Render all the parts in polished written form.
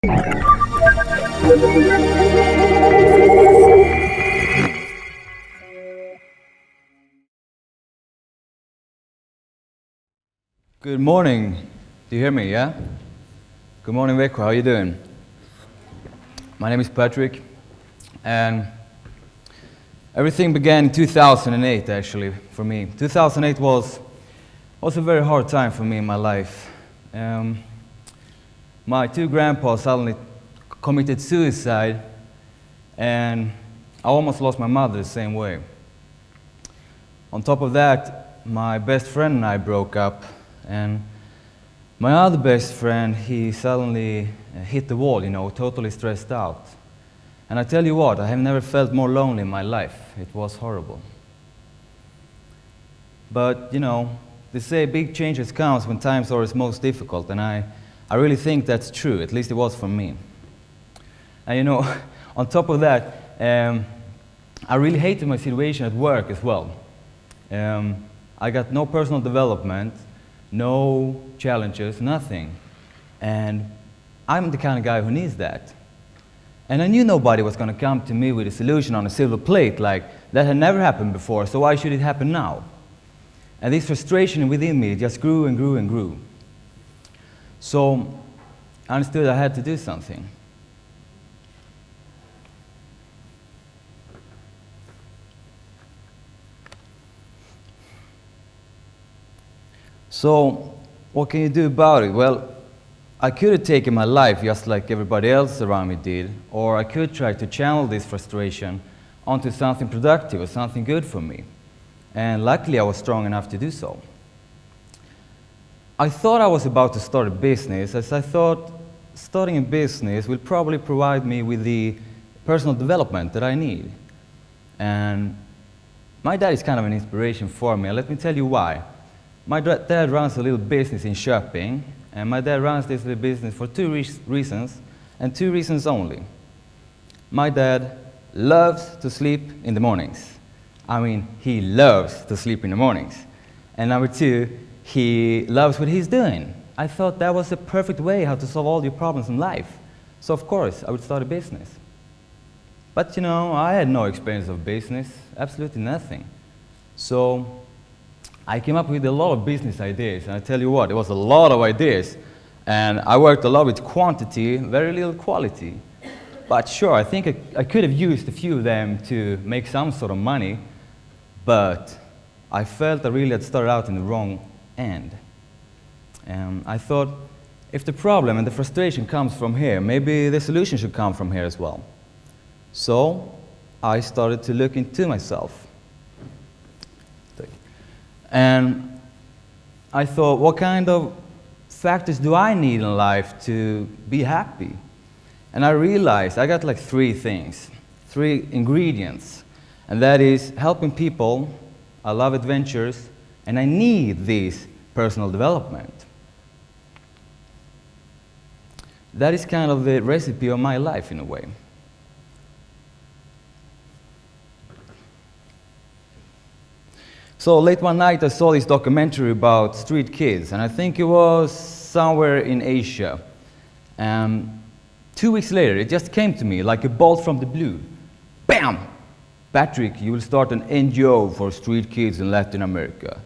Good morning. Do you hear me, yeah? Good morning, Växjö. How are you doing? My name is Patrik, and everything began in 2008, actually, for me. 2008 was a very hard time for me in my life. My two grandpas suddenly committed suicide, and I almost lost my mother the same way. On top of that, my best friend and I broke up, and my other best friend, he suddenly hit the wall, totally stressed out. And I tell you what, I have never felt more lonely in my life. It was horrible. But, they say big changes comes when times are its most difficult, and I really think that's true, at least it was for me. And on top of that, I really hated my situation at work as well. I got no personal development, no challenges, nothing. And I'm the kind of guy who needs that. And I knew nobody was going to come to me with a solution on a silver plate, like that had never happened before, so why should it happen now? And this frustration within me just grew and grew and grew. So I understood I had to do something. So what can you do about it? Well, I could have taken my life just like everybody else around me did, or I could try to channel this frustration onto something productive or something good for me. And luckily I was strong enough to do so. I thought I was about to start a business, as I thought starting a business will probably provide me with the personal development that I need. And my dad is kind of an inspiration for me, and let me tell you why. My dad runs a little business in Köping, and my dad runs this little business for two reasons, and two reasons only. My dad loves to sleep in the mornings. I mean, he loves to sleep in the mornings. And number two, he loves what he's doing. I thought that was the perfect way how to solve all your problems in life. So of course, I would start a business. But I had no experience of business, absolutely nothing. So I came up with a lot of business ideas, and I tell you what, it was a lot of ideas. And I worked a lot with quantity, very little quality. But sure, I think I could have used a few of them to make some sort of money, but I felt I really had started out in the wrong end. And I thought, if the problem and the frustration comes from here, maybe the solution should come from here as well. So I started to look into myself. And I thought, what kind of factors do I need in life to be happy? And I realized I got like three things, three ingredients. And that is helping people, I love adventures, and I need this personal development. That is kind of the recipe of my life in a way. So late one night I saw this documentary about street kids, and I think it was somewhere in Asia. 2 weeks later, it just came to me like a bolt from the blue. Bam! Patrik, you will start an NGO for street kids in Latin America.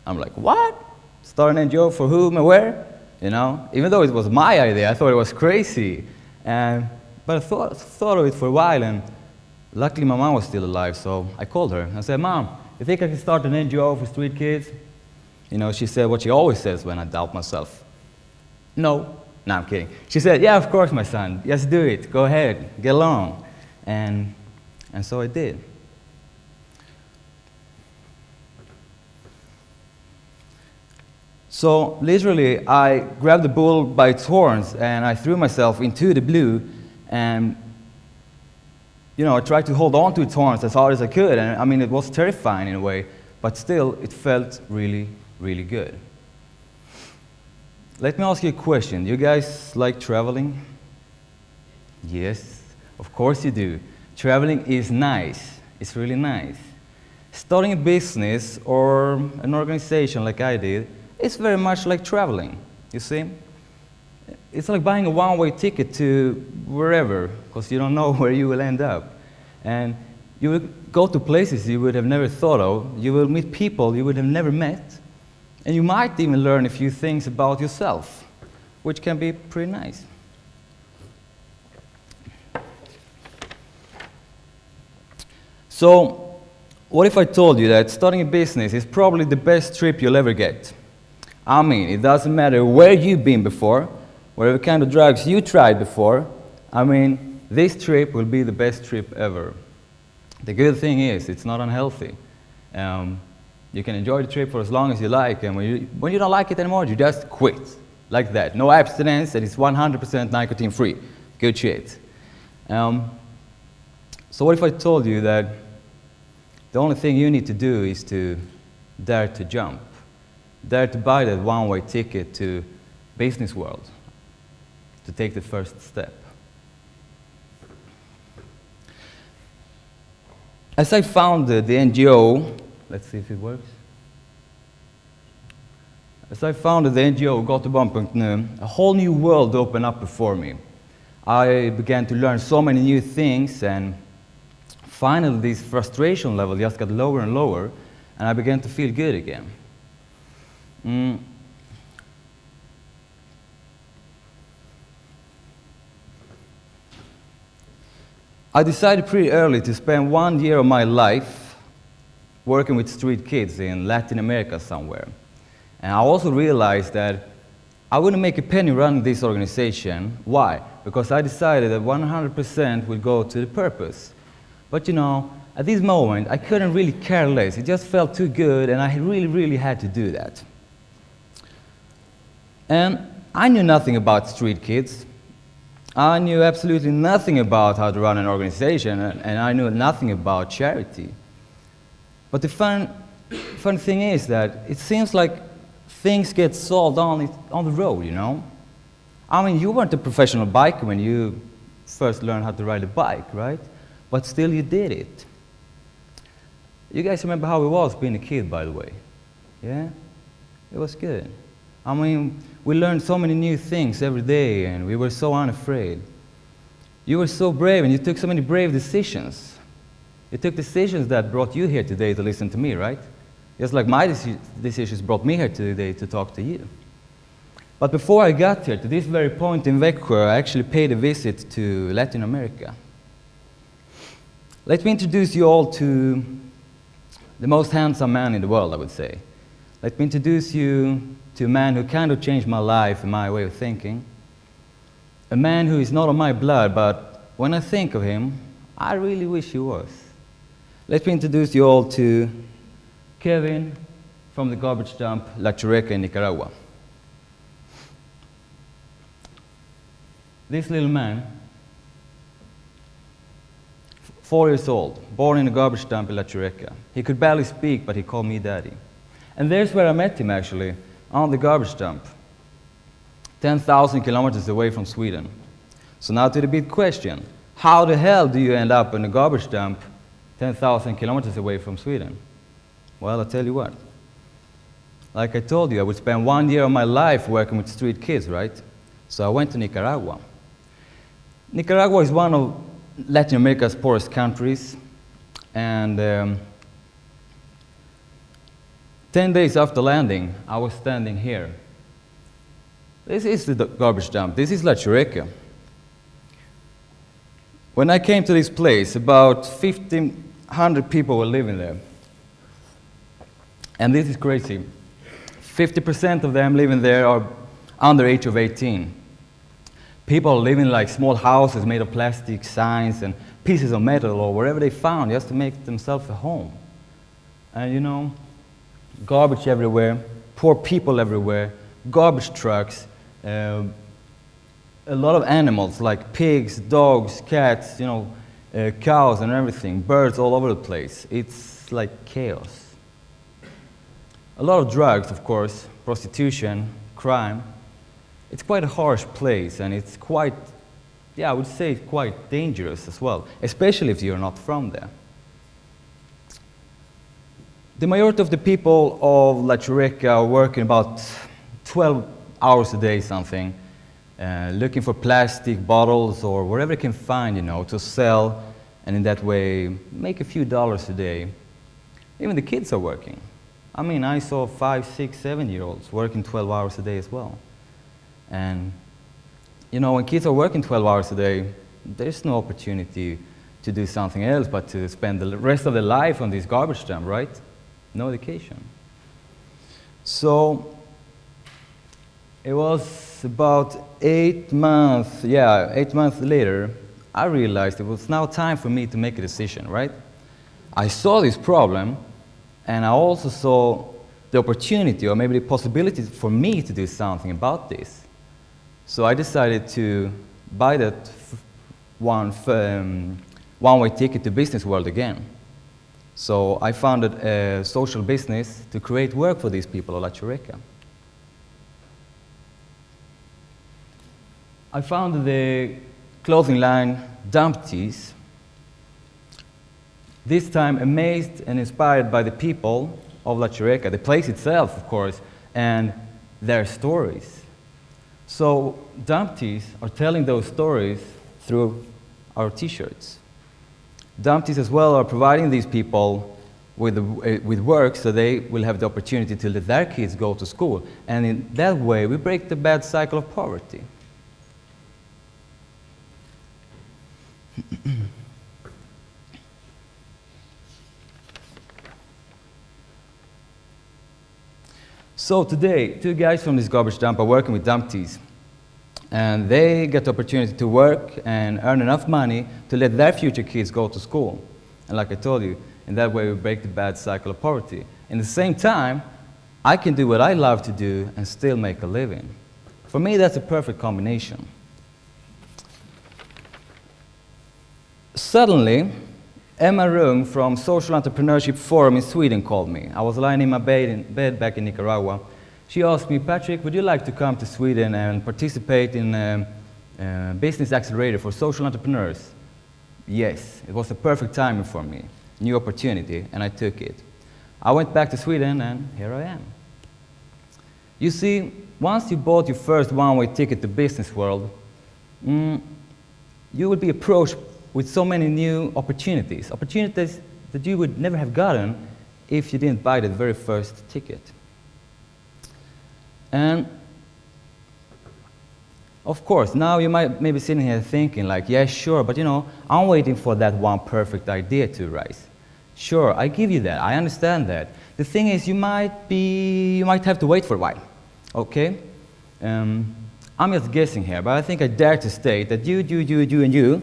I'm like, what? Start an NGO for whom and where? Even though it was my idea, I thought it was crazy. But I thought of it for a while, and luckily my mom was still alive, so I called her. I said, Mom, you think I can start an NGO for street kids? She said what she always says when I doubt myself. No, I'm kidding. She said, yeah, of course, my son. Just do it. Go ahead. Get along. And so I did. So literally, I grabbed the bull by its horns and I threw myself into the blue, and I tried to hold on to its horns as hard as I could. And I mean, it was terrifying in a way, but still, it felt really, really good. Let me ask you a question. Do you guys like traveling? Yes, of course you do. Traveling is nice. It's really nice. Starting a business or an organization like I did, it's very much like traveling, you see? it's like buying a one-way ticket to wherever, because you don't know where you will end up. And you will go to places you would have never thought of, you will meet people you would have never met, and you might even learn a few things about yourself, which can be pretty nice. So, what if I told you that starting a business is probably the best trip you'll ever get? I mean, it doesn't matter where you've been before, whatever kind of drugs you tried before, I mean, this trip will be the best trip ever. The good thing is, it's not unhealthy. You can enjoy the trip for as long as you like, and when you don't like it anymore, you just quit. Like that. No abstinence, and it's 100% nicotine free. Good shit. So what if I told you that the only thing you need to do is to dare to jump, dare to buy that one-way ticket to business world, to take the first step. As I founded the NGO, let's see if it works. As I founded the NGO Gatubarn.nu, a whole new world opened up before me. I began to learn so many new things, and finally this frustration level just got lower and lower, and I began to feel good again. I decided pretty early to spend 1 year of my life working with street kids in Latin America somewhere. And I also realized that I wouldn't make a penny running this organization. Why? Because I decided that 100% would go to the purpose. But you know, at this moment, I couldn't really care less. It just felt too good, and I really had to do that. And I knew nothing about street kids. I knew absolutely nothing about how to run an organization, and I knew nothing about charity. But the fun thing is that it seems like things get solved on the road, you know? I mean, you weren't a professional biker when you first learned how to ride a bike, right? But still you did it. You guys remember how it was being a kid, by the way? Yeah? It was good. I mean, we learned so many new things every day, and we were so unafraid. You were so brave, and you took so many brave decisions. You took decisions that brought you here today to listen to me, right? Just like my decisions brought me here today to talk to you. But before I got here, to this very point in Växjö, I actually paid a visit to Latin America. Let me introduce you all to the most handsome man in the world, I would say. Let me introduce you to a man who kind of changed my life and my way of thinking. A man who is not of my blood, but when I think of him, I really wish he was. Let me introduce you all to Kevin from the garbage dump La Chureca in Nicaragua. This little man, 4 years old, born in a garbage dump in La Chureca. He could barely speak, but he called me daddy. And there's where I met him, actually, on the garbage dump, 10,000 kilometers away from Sweden. So now to the big question, how the hell do you end up in a garbage dump 10,000 kilometers away from Sweden? Well, I'll tell you what. Like I told you, I would spend 1 year of my life working with street kids, right? So I went to Nicaragua. Nicaragua is one of Latin America's poorest countries, and 10 days after landing, I was standing here. This is the garbage dump. This is La Chureca. When I came to this place, about 1,500 people were living there. And this is crazy. 50% of them living there are under the age of 18. People are living like small houses made of plastic signs and pieces of metal or whatever they found just to make themselves a home. And you know, garbage everywhere, poor people everywhere, garbage trucks, a lot of animals like pigs, dogs, cats, you know, cows and everything, birds all over the place. It's like chaos. A lot of drugs, of course, prostitution, crime. It's quite a harsh place, and it's quite, I would say quite dangerous as well, especially if you're not from there. The majority of the people of La Chureca are working about 12 hours a day, something. looking for plastic bottles or whatever they can find, you know, to sell, and in that way make a few dollars a day. Even the kids are working. I mean, I saw 5, 6, 7-year-olds working 12 hours a day as well. And you know, when kids are working 12 hours a day, there's no opportunity to do something else but to spend the rest of their life on this garbage dump, right? No education. So it was about 8 months later, I realized it was now time for me to make a decision, right? I saw this problem, and I also saw the opportunity, or maybe the possibility for me to do something about this. So I decided to buy that one-way ticket to business world again. So I founded a social business to create work for these people at Chureca. I founded the clothing line Dumpties, this time amazed and inspired by the people of La Chureca, the place itself, of course, and their stories. So Dumpties are telling those stories through our t-shirts. Dumpties as well are providing these people with work so they will have the opportunity to let their kids go to school. And in that way, we break the bad cycle of poverty. So today, 2 guys from this garbage dump are working with Dumpties. And they get the opportunity to work and earn enough money to let their future kids go to school. And like I told you, in that way we break the bad cycle of poverty. In the same time, I can do what I love to do and still make a living. For me, that's a perfect combination. Suddenly, Emma Rung from Social Entrepreneurship Forum in Sweden called me. I was lying in my bed back in Nicaragua. She asked me, Patrik, would you like to come to Sweden and participate in a business accelerator for social entrepreneurs? Yes, it was the perfect timing for me, new opportunity, and I took it. I went back to Sweden, and here I am. You see, once you bought your first one-way ticket to business world, you will be approached with so many new opportunities that you would never have gotten if you didn't buy the very first ticket. And of course, now you might maybe sitting here thinking like, yeah, sure, but you know, I'm waiting for that one perfect idea to rise. Sure, I give you that, I understand that. The thing is, you might have to wait for a while, okay? I'm just guessing here, but I think I dare to state that you and you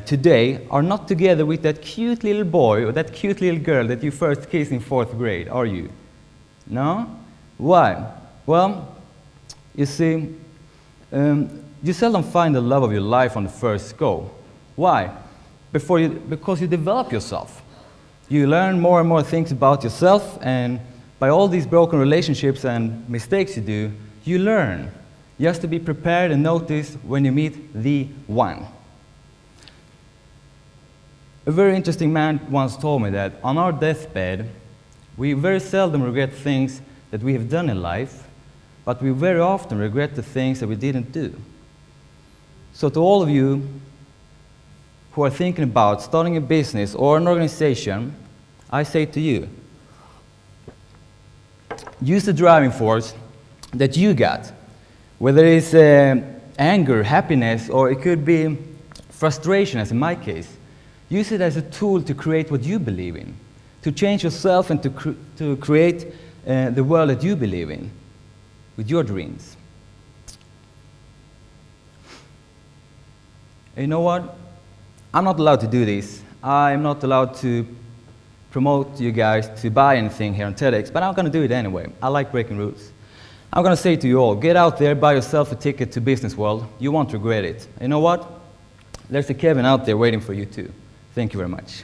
today are not together with that cute little boy or that cute little girl that you first kissed in 4th grade, are you? No? Why? Well, you see, you seldom find the love of your life on the first go. Why? Because you develop yourself. You learn more and more things about yourself, and by all these broken relationships and mistakes you do, you learn just to be prepared and notice when you meet the one. A very interesting man once told me that on our deathbed, we very seldom regret things that we have done in life, but we very often regret the things that we didn't do. So to all of you who are thinking about starting a business or an organization, I say to you, use the driving force that you got, whether it's anger, happiness, or it could be frustration, as in my case. Use it as a tool to create what you believe in, to change yourself and to create the world that you believe in, with your dreams. And you know what? I'm not allowed to do this. I'm not allowed to promote you guys to buy anything here on TEDx, but I'm going to do it anyway. I like breaking rules. I'm going to say to you all, get out there, buy yourself a ticket to Business World. You won't regret it. You know what? There's a Kevin out there waiting for you too. Thank you very much.